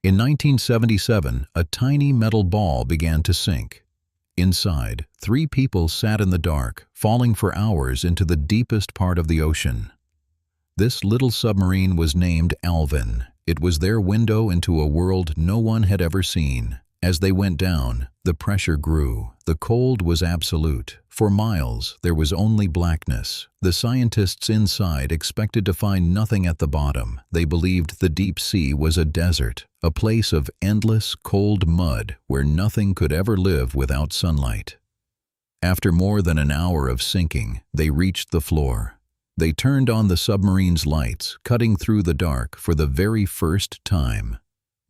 In 1977, a tiny metal ball began to sink. Inside, 3 people sat in the dark, falling for hours into the deepest part of the ocean. This little submarine was named Alvin. It was their window into a world no one had ever seen. As they went down, the pressure grew. The cold was absolute. For miles, there was only blackness. The scientists inside expected to find nothing at the bottom. They believed the deep sea was a desert, a place of endless, cold mud where nothing could ever live without sunlight. After more than an hour of sinking, they reached the floor. They turned on the submarine's lights, cutting through the dark for the very first time.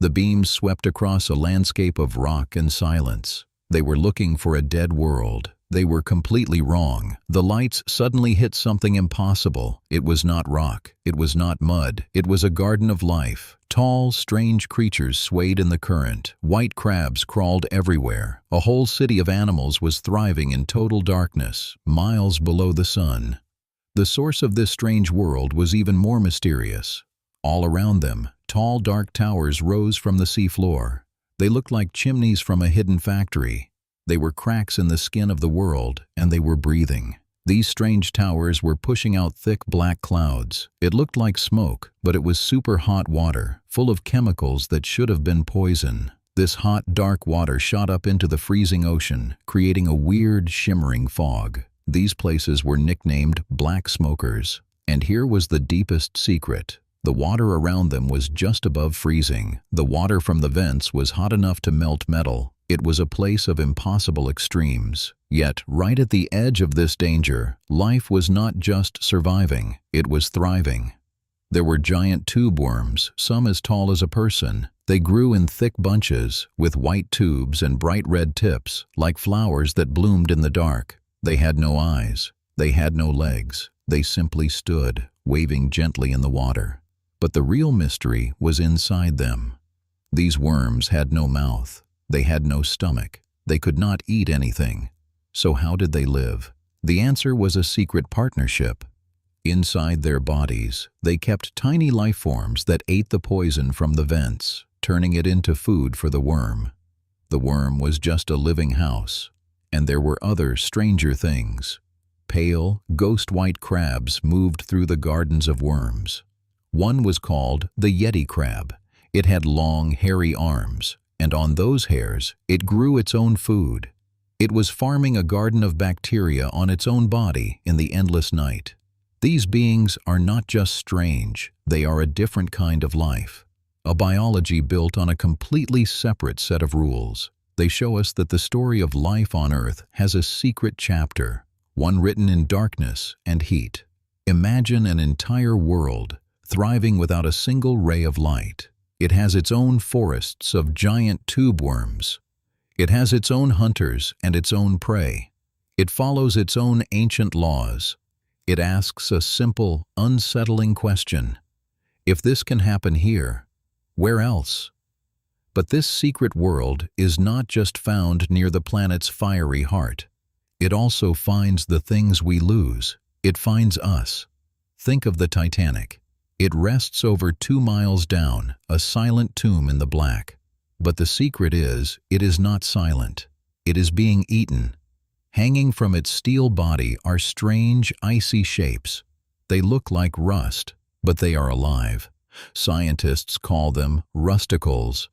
The beams swept across a landscape of rock and silence. They were looking for a dead world. They were completely wrong. The lights suddenly hit something impossible. It was not rock. It was not mud. It was a garden of life. Tall, strange creatures swayed in the current. White crabs crawled everywhere. A whole city of animals was thriving in total darkness, miles below the sun. The source of this strange world was even more mysterious. All around them, tall, dark towers rose from the seafloor. They looked like chimneys from a hidden factory. They were cracks in the skin of the world, and they were breathing. These strange towers were pushing out thick black clouds. It looked like smoke, but it was super hot water, full of chemicals that should have been poison. This hot, dark water shot up into the freezing ocean, creating a weird, shimmering fog. These places were nicknamed black smokers. And here was the deepest secret. The water around them was just above freezing. The water from the vents was hot enough to melt metal. It was a place of impossible extremes. Yet, right at the edge of this danger, life was not just surviving, it was thriving. There were giant tube worms, some as tall as a person. They grew in thick bunches, with white tubes and bright red tips, like flowers that bloomed in the dark. They had no eyes. They had no legs. They simply stood, waving gently in the water. But the real mystery was inside them. These worms had no mouth. They had no stomach. They could not eat anything. So how did they live? The answer was a secret partnership. Inside their bodies, they kept tiny life forms that ate the poison from the vents, turning it into food for the worm. The worm was just a living house. And there were other, stranger things. Pale, ghost-white crabs moved through the gardens of worms. One was called the Yeti crab. It had long, hairy arms, and on those hairs, it grew its own food. It was farming a garden of bacteria on its own body in the endless night. These beings are not just strange, they are a different kind of life. A biology built on a completely separate set of rules. They show us that the story of life on Earth has a secret chapter, one written in darkness and heat. Imagine an entire world, thriving without a single ray of light. It has its own forests of giant tube worms. It has its own hunters and its own prey. It follows its own ancient laws. It asks a simple, unsettling question. If this can happen here, where else? But this secret world is not just found near the planet's fiery heart. It also finds the things we lose. It finds us. Think of the Titanic. It rests over 2 miles down, a silent tomb in the black. But the secret is, it is not silent. It is being eaten. Hanging from its steel body are strange, icy shapes. They look like rust, but they are alive. Scientists call them rusticles.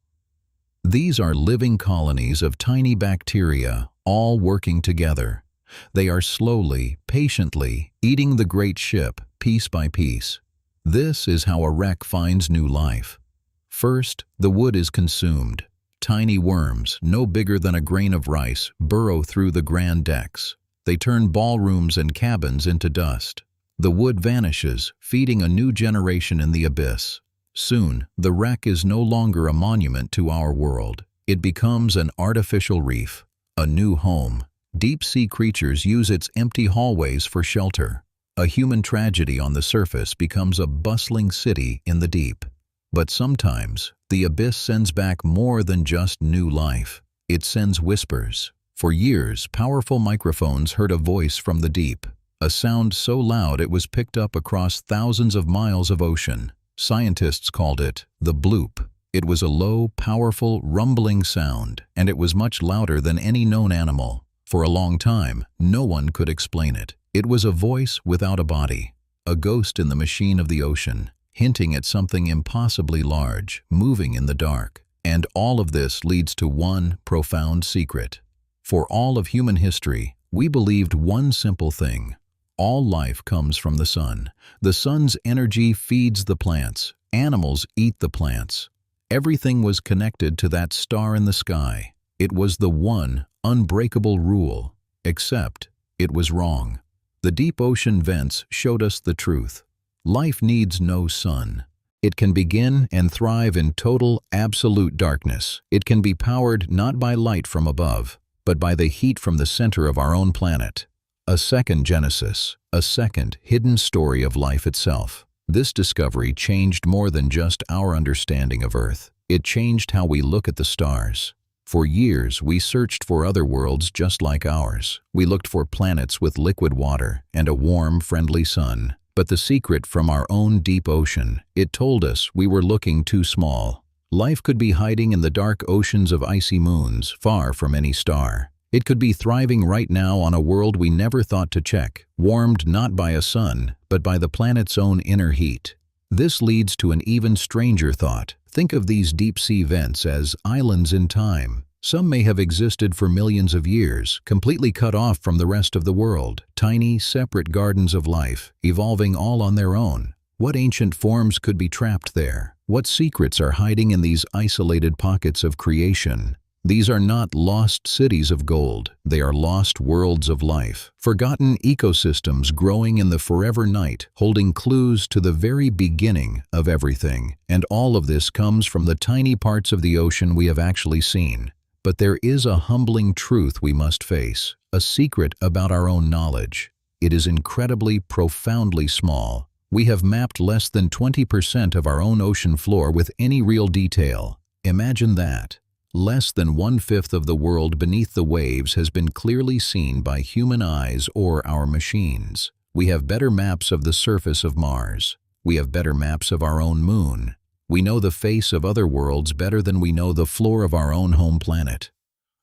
These are living colonies of tiny bacteria, all working together. They are slowly, patiently, eating the great ship, piece by piece. This is how a wreck finds new life. First, the wood is consumed. Tiny worms, no bigger than a grain of rice, burrow through the grand decks. They turn ballrooms and cabins into dust. The wood vanishes, feeding a new generation in the abyss. Soon, the wreck is no longer a monument to our world. It becomes an artificial reef, a new home. Deep-sea creatures use its empty hallways for shelter. A human tragedy on the surface becomes a bustling city in the deep. But sometimes, the abyss sends back more than just new life. It sends whispers. For years, powerful microphones heard a voice from the deep, a sound so loud it was picked up across thousands of miles of ocean. Scientists called it the bloop. It was a low, powerful, rumbling sound, and it was much louder than any known animal. For a long time, no one could explain it. It was a voice without a body, a ghost in the machine of the ocean, hinting at something impossibly large, moving in the dark. And all of this leads to one profound secret. For all of human history, we believed one simple thing. All life comes from the sun. The sun's energy feeds the plants. Animals eat the plants. Everything was connected to that star in the sky. It was the one unbreakable rule, except it was wrong. The deep ocean vents showed us the truth. Life needs no sun. It can begin and thrive in total, absolute darkness. It can be powered not by light from above, but by the heat from the center of our own planet. A second Genesis, a second hidden story of life itself. This discovery changed more than just our understanding of Earth. It changed how we look at the stars. For years, we searched for other worlds just like ours. We looked for planets with liquid water and a warm, friendly sun. But the secret from our own deep ocean, it told us we were looking too small. Life could be hiding in the dark oceans of icy moons, far from any star. It could be thriving right now on a world we never thought to check, warmed not by a sun, but by the planet's own inner heat. This leads to an even stranger thought. Think of these deep-sea vents as islands in time. Some may have existed for millions of years, completely cut off from the rest of the world, tiny, separate gardens of life, evolving all on their own. What ancient forms could be trapped there? What secrets are hiding in these isolated pockets of creation? These are not lost cities of gold, they are lost worlds of life, forgotten ecosystems growing in the forever night, holding clues to the very beginning of everything. And all of this comes from the tiny parts of the ocean we have actually seen. But there is a humbling truth we must face, a secret about our own knowledge. It is incredibly, profoundly small. We have mapped less than 20% of our own ocean floor with any real detail. Imagine that. Less than 1/5 of the world beneath the waves has been clearly seen by human eyes or our machines. We have better maps of the surface of Mars. We have better maps of our own moon. We know the face of other worlds better than we know the floor of our own home planet.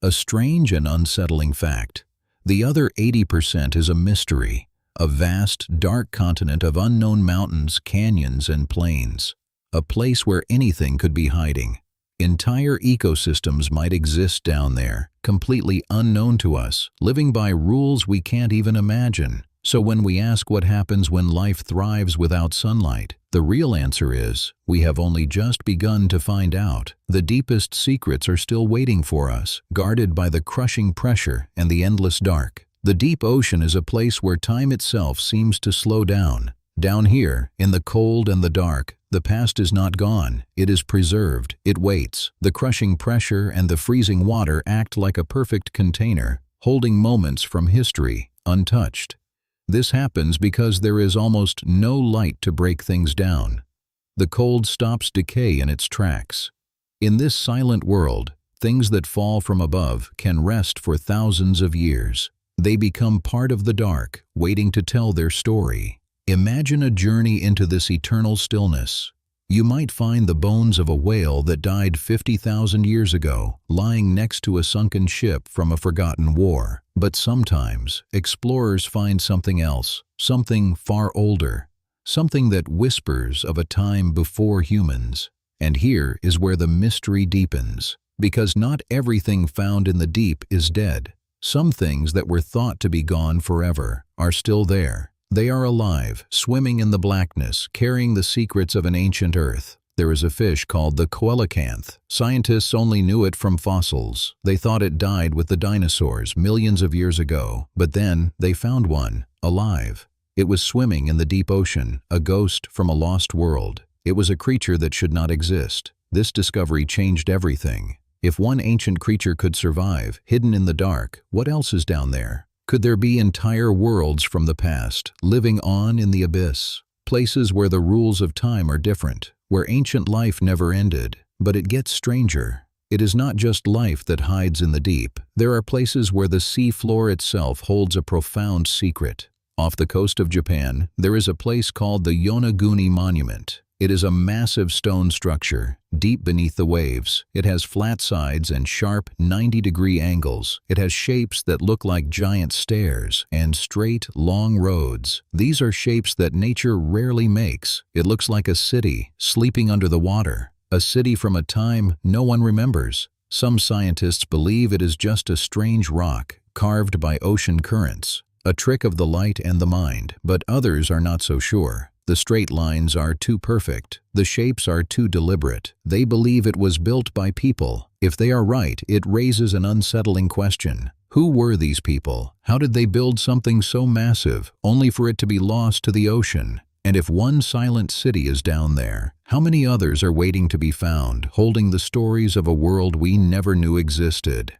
A strange and unsettling fact. The other 80% is a mystery, a vast, dark continent of unknown mountains, canyons, and plains. A place where anything could be hiding. Entire ecosystems might exist down there, completely unknown to us, living by rules we can't even imagine. So when we ask what happens when life thrives without sunlight, the real answer is, we have only just begun to find out. The deepest secrets are still waiting for us, guarded by the crushing pressure and the endless dark. The deep ocean is a place where time itself seems to slow down. Down here, in the cold and the dark, the past is not gone, it is preserved, it waits. The crushing pressure and the freezing water act like a perfect container, holding moments from history, untouched. This happens because there is almost no light to break things down. The cold stops decay in its tracks. In this silent world, things that fall from above can rest for thousands of years. They become part of the dark, waiting to tell their story. Imagine a journey into this eternal stillness. You might find the bones of a whale that died 50,000 years ago, lying next to a sunken ship from a forgotten war. But sometimes, explorers find something else, something far older, something that whispers of a time before humans. And here is where the mystery deepens, because not everything found in the deep is dead. Some things that were thought to be gone forever are still there. They are alive, swimming in the blackness, carrying the secrets of an ancient Earth. There is a fish called the coelacanth. Scientists only knew it from fossils. They thought it died with the dinosaurs millions of years ago, but then they found one, alive. It was swimming in the deep ocean, a ghost from a lost world. It was a creature that should not exist. This discovery changed everything. If one ancient creature could survive, hidden in the dark, what else is down there? Could there be entire worlds from the past, living on in the abyss? Places where the rules of time are different, where ancient life never ended. But it gets stranger. It is not just life that hides in the deep. There are places where the sea floor itself holds a profound secret. Off the coast of Japan, there is a place called the Yonaguni Monument. It is a massive stone structure, deep beneath the waves. It has flat sides and sharp 90-degree angles. It has shapes that look like giant stairs and straight, long roads. These are shapes that nature rarely makes. It looks like a city sleeping under the water, a city from a time no one remembers. Some scientists believe it is just a strange rock carved by ocean currents, a trick of the light and the mind, but others are not so sure. The straight lines are too perfect. The shapes are too deliberate. They believe it was built by people. If they are right, it raises an unsettling question. Who were these people? How did they build something so massive, only for it to be lost to the ocean? And if one silent city is down there, how many others are waiting to be found, holding the stories of a world we never knew existed?